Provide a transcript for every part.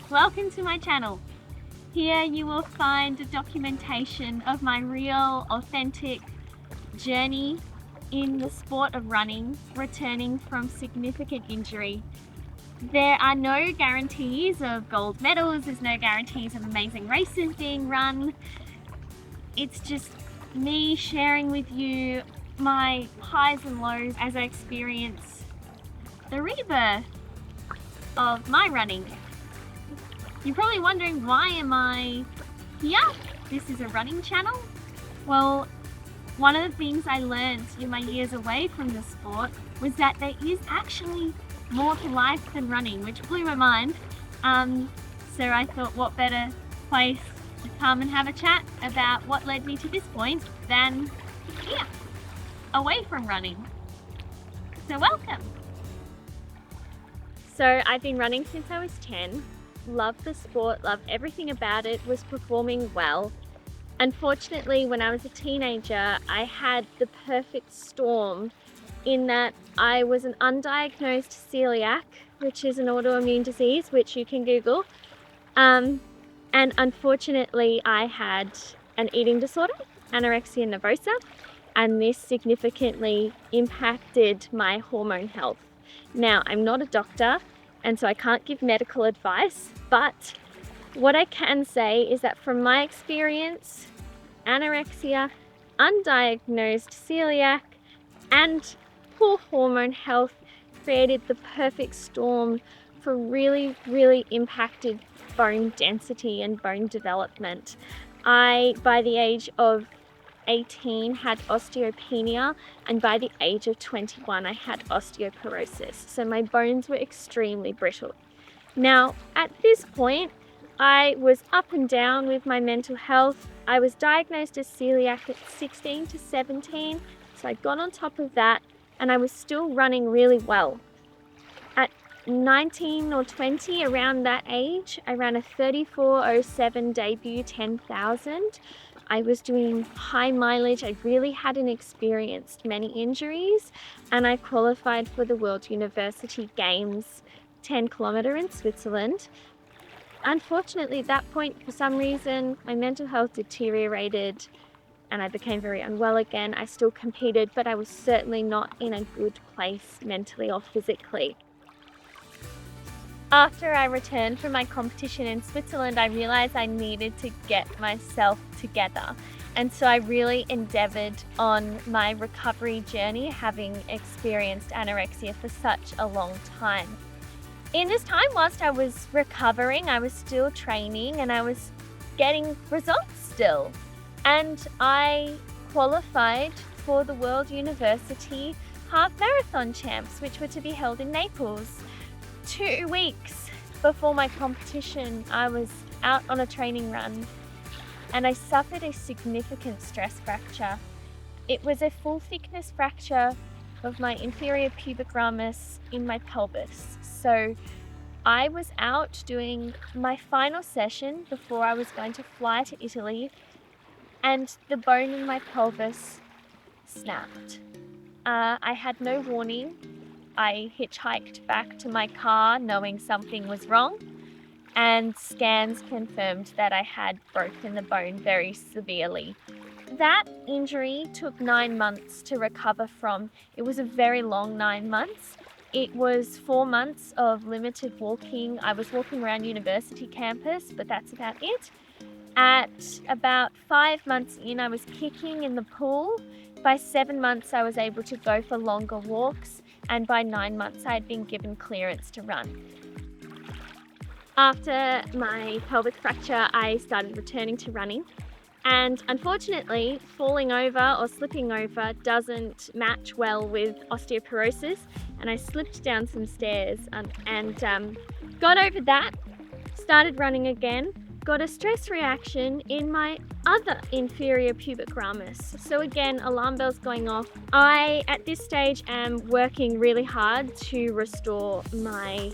Welcome to my channel. Here you will find a documentation of my real, authentic journey in the sport of running, returning from significant injury. There are no guarantees of gold medals, there's no guarantees of amazing races being run. It's just me sharing with you my highs and lows as I experience the rebirth of my running. You're probably wondering, why am I here? This is a running channel. Well, one of the things I learned in my years away from the sport was that there is actually more to life than running, which blew my mind. So I thought, what better place to come and have a chat about what led me to this point than here, away from running. So welcome. So I've been running since I was 10. Loved the sport, loved everything about it, was performing well. Unfortunately, when I was a teenager, I had the perfect storm in that I was an undiagnosed celiac, which is an autoimmune disease, which you can Google. And unfortunately, I had an eating disorder, anorexia nervosa, and this significantly impacted my hormone health. Now, I'm not a doctor, and so I can't give medical advice, but what I can say is that from my experience, anorexia, undiagnosed celiac, and poor hormone health created the perfect storm for really, really impacted bone density and bone development. I, by the age of 18, had osteopenia, and by the age of 21 I had osteoporosis, so my bones were extremely brittle. Now at this point I was up and down with my mental health. I was diagnosed as celiac at 16 to 17, so I got on top of that and I was still running really well. At 19 or 20, around that age, I ran a 34:07 debut 10,000. I was doing high mileage. I really hadn't experienced many injuries, and I qualified for the World University Games 10-kilometer in Switzerland. Unfortunately, at that point, for some reason, my mental health deteriorated and I became very unwell again. I still competed, but I was certainly not in a good place mentally or physically. After I returned from my competition in Switzerland, I realized I needed to get myself together. And so I really endeavored on my recovery journey, having experienced anorexia for such a long time. In this time, whilst I was recovering, I was still training and I was getting results still. And I qualified for the World University Half Marathon Champs, which were to be held in Naples. 2 weeks before my competition, I was out on a training run and I suffered a significant stress fracture. It was a full thickness fracture of my inferior pubic ramus in my pelvis. So I was out doing my final session before I was going to fly to Italy, and the bone in my pelvis snapped. I had no warning. I hitchhiked back to my car knowing something was wrong, and scans confirmed that I had broken the bone very severely. That injury took 9 months to recover from. It was a very long 9 months. It was 4 months of limited walking. I was walking around university campus, but that's about it. At about 5 months in, I was kicking in the pool. By 7 months, I was able to go for longer walks, and by 9 months, I had been given clearance to run. After my pelvic fracture, I started returning to running, and unfortunately, falling over or slipping over doesn't match well with osteoporosis, and I slipped down some stairs and got over that, started running again, got a stress reaction in my other inferior pubic ramus. So again, alarm bells going off. I, at this stage, am working really hard to restore my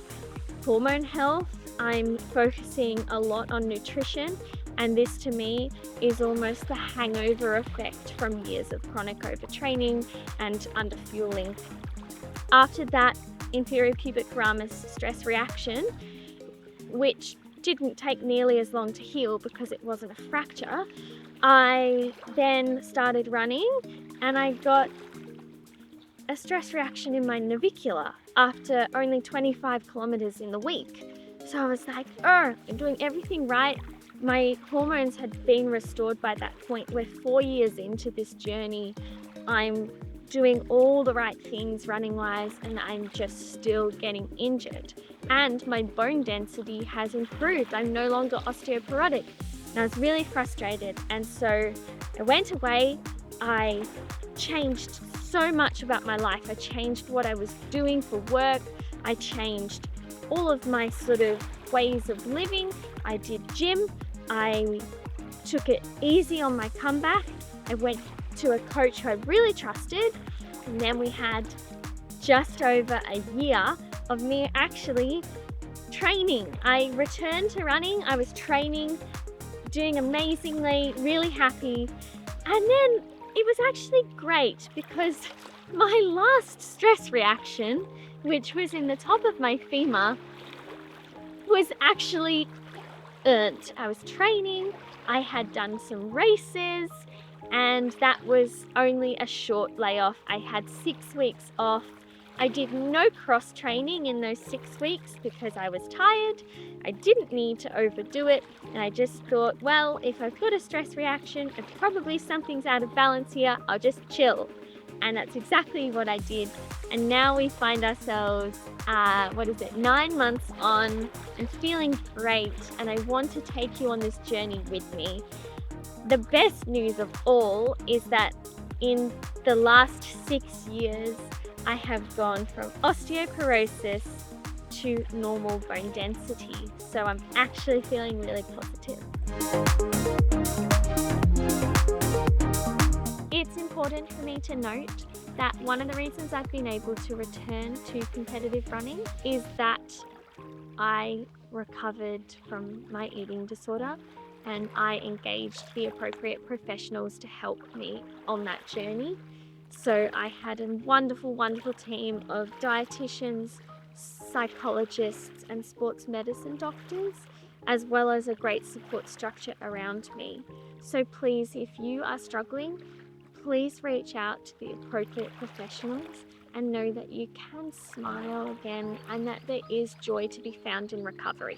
hormone health. I'm focusing a lot on nutrition, and this to me is almost the hangover effect from years of chronic overtraining and underfueling. After that inferior pubic ramus stress reaction, which didn't take nearly as long to heal because it wasn't a fracture, I then started running and I got a stress reaction in my navicular after only 25 kilometers in the week. So I was like, oh, I'm doing everything right. My hormones had been restored by that point. We're 4 years into this journey. I'm doing all the right things running wise, and I'm just still getting injured. And my bone density has improved. I'm no longer osteoporotic. And I was really frustrated. And so I went away. I changed so much about my life. I changed what I was doing for work. I changed all of my sort of ways of living. I did gym. I took it easy on my comeback. I went to a coach who I really trusted. And then we had just over a year of me actually training. I returned to running. I was training, doing amazingly, really happy. And then it was actually great because my last stress reaction, which was in the top of my femur, was actually earned. I was training, I had done some races, and that was only a short layoff. I had 6 weeks off. I did no cross training in those 6 weeks because I was tired. I didn't need to overdo it. And I just thought, well, if I've got a stress reaction and probably something's out of balance here, I'll just chill. And that's exactly what I did. And now we find ourselves, 9 months on and feeling great. And I want to take you on this journey with me. The best news of all is that in the last 6 years, I have gone from osteoporosis to normal bone density. So I'm actually feeling really positive. It's important for me to note that one of the reasons I've been able to return to competitive running is that I recovered from my eating disorder and I engaged the appropriate professionals to help me on that journey. So I had a wonderful, wonderful team of dietitians, psychologists, and sports medicine doctors, as well as a great support structure around me. So please, if you are struggling, please reach out to the appropriate professionals and know that you can smile again and that there is joy to be found in recovery.